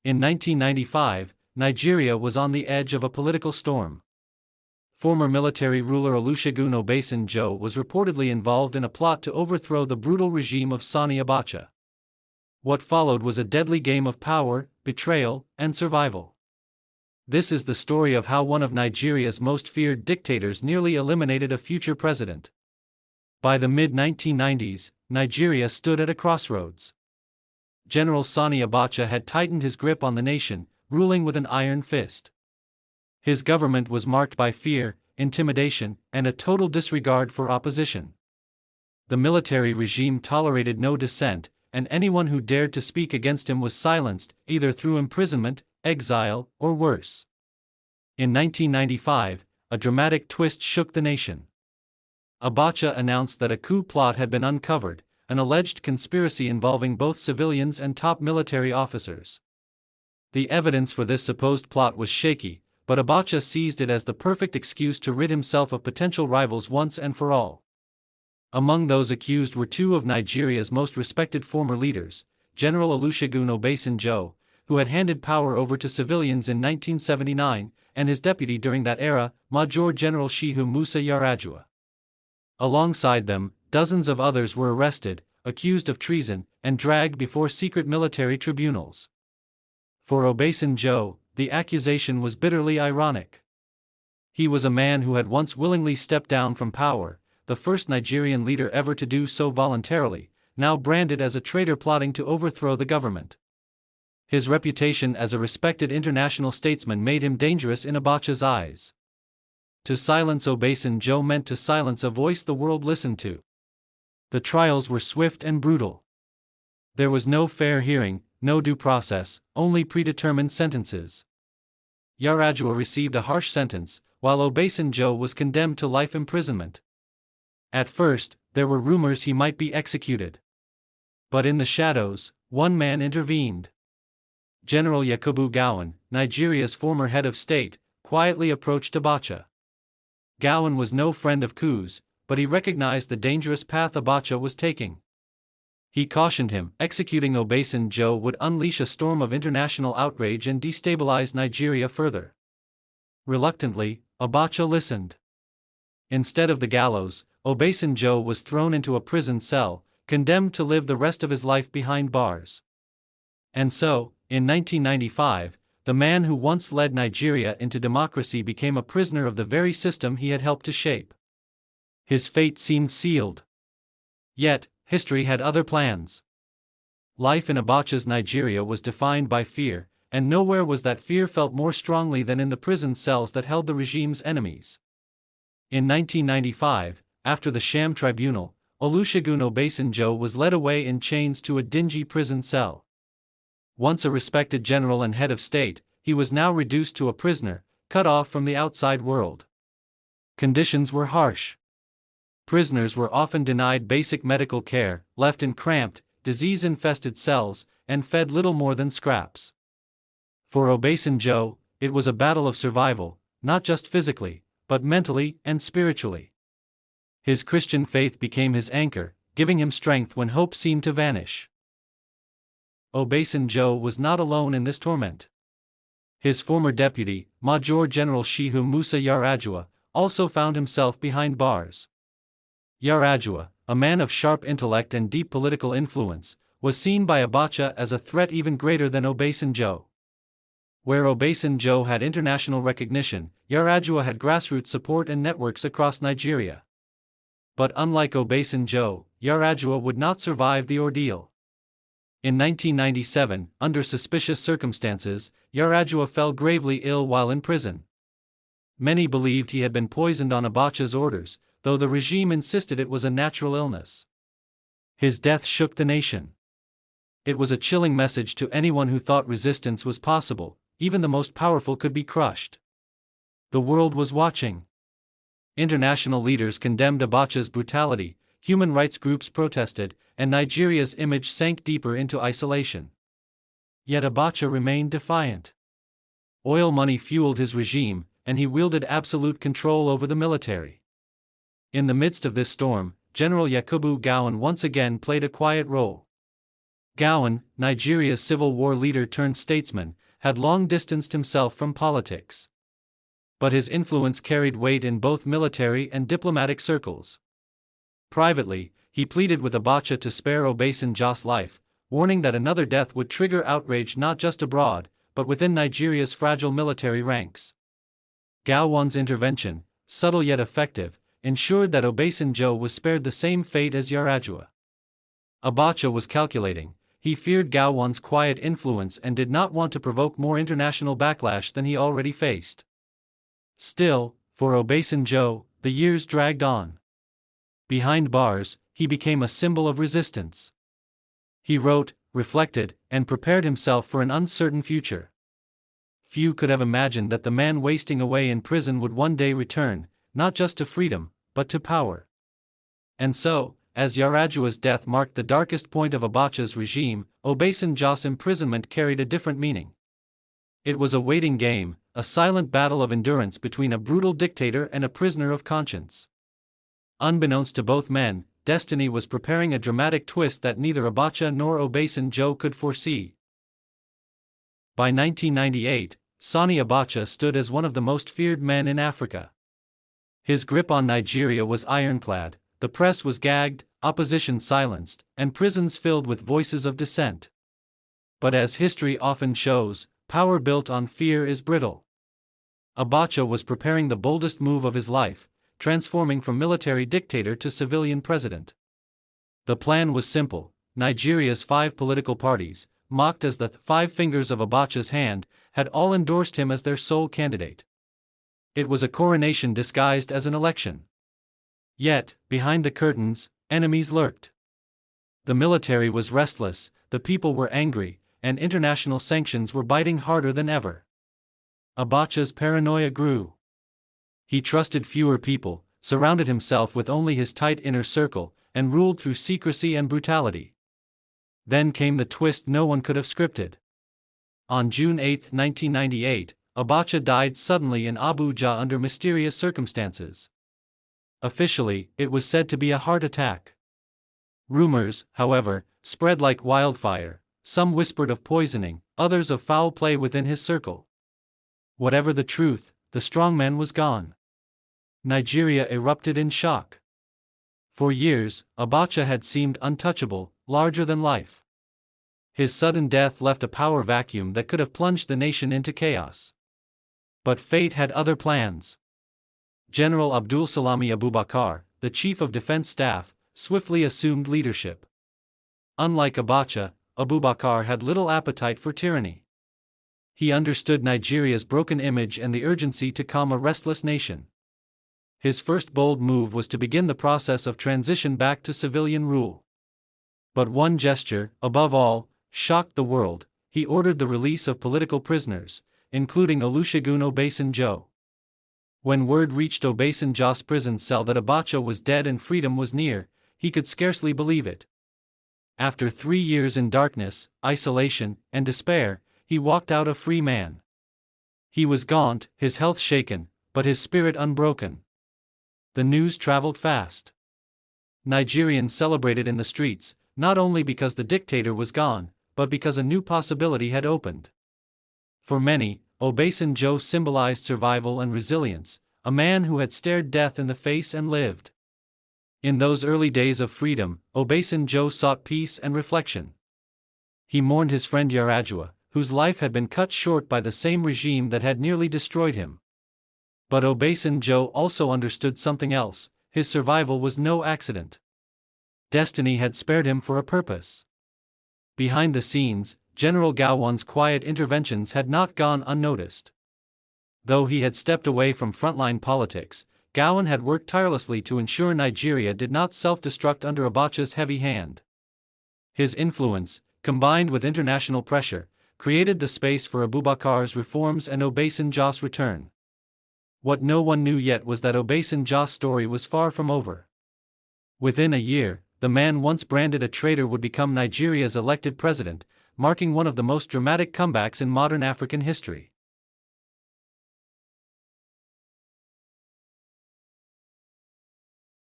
In 1995, Nigeria was on the edge of a political storm. Former military ruler Olusegun Obasanjo was reportedly involved in a plot to overthrow the brutal regime of Sani Abacha. What followed was a deadly game of power, betrayal, and survival. This is the story of how one of Nigeria's most feared dictators nearly eliminated a future president. By the mid-1990s, Nigeria stood at a crossroads. General Sani Abacha had tightened his grip on the nation, ruling with an iron fist. His government was marked by fear, intimidation, and a total disregard for opposition. The military regime tolerated no dissent, and anyone who dared to speak against him was silenced, either through imprisonment, exile, or worse. In 1995, a dramatic twist shook the nation. Abacha announced that a coup plot had been uncovered, an alleged conspiracy involving both civilians and top military officers. The evidence for this supposed plot was shaky, but Abacha seized it as the perfect excuse to rid himself of potential rivals once and for all. Among those accused were two of Nigeria's most respected former leaders, General Olusegun Obasanjo, who had handed power over to civilians in 1979, and his deputy during that era, Major General Shehu Musa Yar'Adua. Alongside them, dozens of others were arrested, accused of treason, and dragged before secret military tribunals. For Obasanjo, the accusation was bitterly ironic. He was a man who had once willingly stepped down from power, the first Nigerian leader ever to do so voluntarily, now branded as a traitor plotting to overthrow the government. His reputation as a respected international statesman made him dangerous in Abacha's eyes. To silence Obasanjo meant to silence a voice the world listened to. The trials were swift and brutal. There was no fair hearing, no due process, only predetermined sentences. Yar'Adua received a harsh sentence, while Obasanjo was condemned to life imprisonment. At first, there were rumors he might be executed. But in the shadows, one man intervened. General Yakubu Gowon, Nigeria's former head of state, quietly approached Abacha. Gowon was no friend of coups, but he recognized the dangerous path Abacha was taking. He cautioned him, executing Obasanjo would unleash a storm of international outrage and destabilize Nigeria further. Reluctantly, Abacha listened. Instead of the gallows, Obasanjo was thrown into a prison cell, condemned to live the rest of his life behind bars. And so, in 1995, the man who once led Nigeria into democracy became a prisoner of the very system he had helped to shape. His fate seemed sealed. Yet, history had other plans. Life in Abacha's Nigeria was defined by fear, and nowhere was that fear felt more strongly than in the prison cells that held the regime's enemies. In 1995, after the sham tribunal, Olusegun Obasanjo was led away in chains to a dingy prison cell. Once a respected general and head of state, he was now reduced to a prisoner, cut off from the outside world. Conditions were harsh. Prisoners were often denied basic medical care, left in cramped, disease-infested cells, and fed little more than scraps. For Obasanjo, it was a battle of survival, not just physically, but mentally and spiritually. His Christian faith became his anchor, giving him strength when hope seemed to vanish. Obasanjo was not alone in this torment. His former deputy, Major General Shehu Musa Yar'Adua, also found himself behind bars. Yar'Adua, a man of sharp intellect and deep political influence, was seen by Abacha as a threat even greater than Obasanjo. Where Obasanjo had international recognition, Yar'Adua had grassroots support and networks across Nigeria. But unlike Obasanjo, Yar'Adua would not survive the ordeal. In 1997, under suspicious circumstances, Yar'Adua fell gravely ill while in prison. Many believed he had been poisoned on Abacha's orders, though the regime insisted it was a natural illness. His death shook the nation. It was a chilling message to anyone who thought resistance was possible. Even the most powerful could be crushed. The world was watching. International leaders condemned Abacha's brutality, human rights groups protested, and Nigeria's image sank deeper into isolation. Yet Abacha remained defiant. Oil money fueled his regime, and he wielded absolute control over the military. In the midst of this storm, General Yakubu Gowon once again played a quiet role. Gowon, Nigeria's civil war leader turned statesman, had long distanced himself from politics. But his influence carried weight in both military and diplomatic circles. Privately, he pleaded with Abacha to spare Obasanjo's life, warning that another death would trigger outrage not just abroad, but within Nigeria's fragile military ranks. Gowon's intervention, subtle yet effective, ensured that Obasanjo was spared the same fate as Yar'Adua. Abacha was calculating. He feared Gowon's quiet influence and did not want to provoke more international backlash than he already faced. Still, for Obasanjo, the years dragged on. Behind bars, he became a symbol of resistance. He wrote, reflected, and prepared himself for an uncertain future. Few could have imagined that the man wasting away in prison would one day return, not just to freedom, but to power. And so, as Yar'Adua's death marked the darkest point of Abacha's regime, Obasanjo's imprisonment carried a different meaning. It was a waiting game, a silent battle of endurance between a brutal dictator and a prisoner of conscience. Unbeknownst to both men, destiny was preparing a dramatic twist that neither Abacha nor Obasanjo could foresee. By 1998, Sani Abacha stood as one of the most feared men in Africa. His grip on Nigeria was ironclad, the press was gagged, opposition silenced, and prisons filled with voices of dissent. But as history often shows, power built on fear is brittle. Abacha was preparing the boldest move of his life, transforming from military dictator to civilian president. The plan was simple. Nigeria's 5 political parties, mocked as the 5 fingers of Abacha's hand, had all endorsed him as their sole candidate. It was a coronation disguised as an election. Yet, behind the curtains, enemies lurked. The military was restless, the people were angry, and international sanctions were biting harder than ever. Abacha's paranoia grew. He trusted fewer people, surrounded himself with only his tight inner circle, and ruled through secrecy and brutality. Then came the twist no one could have scripted. On June 8, 1998, Abacha died suddenly in Abuja under mysterious circumstances. Officially, it was said to be a heart attack. Rumors, however, spread like wildfire. Some whispered of poisoning, others of foul play within his circle. Whatever the truth, the strongman was gone. Nigeria erupted in shock. For years, Abacha had seemed untouchable, larger than life. His sudden death left a power vacuum that could have plunged the nation into chaos. But fate had other plans. General Abdulsalami Abubakar, the chief of defense staff, swiftly assumed leadership. Unlike Abacha, Abubakar had little appetite for tyranny. He understood Nigeria's broken image and the urgency to calm a restless nation. His first bold move was to begin the process of transition back to civilian rule. But one gesture, above all, shocked the world. He ordered the release of political prisoners, including Olusegun Obasanjo. When word reached Obasanjo's prison cell that Abacha was dead and freedom was near, he could scarcely believe it. After 3 years in darkness, isolation, and despair, he walked out a free man. He was gaunt, his health shaken, but his spirit unbroken. The news traveled fast. Nigerians celebrated in the streets, not only because the dictator was gone, but because a new possibility had opened. For many, Obasanjo symbolized survival and resilience, a man who had stared death in the face and lived. In those early days of freedom, Obasanjo sought peace and reflection. He mourned his friend Yar'Adua, whose life had been cut short by the same regime that had nearly destroyed him. But Obasanjo also understood something else. His survival was no accident. Destiny had spared him for a purpose. Behind the scenes, General Gowon's quiet interventions had not gone unnoticed. Though he had stepped away from frontline politics, Gowon had worked tirelessly to ensure Nigeria did not self-destruct under Abacha's heavy hand. His influence, combined with international pressure, created the space for Abubakar's reforms and Obasanjo's return. What no one knew yet was that Obasanjo's story was far from over. Within a year, the man once branded a traitor would become Nigeria's elected president, marking one of the most dramatic comebacks in modern African history.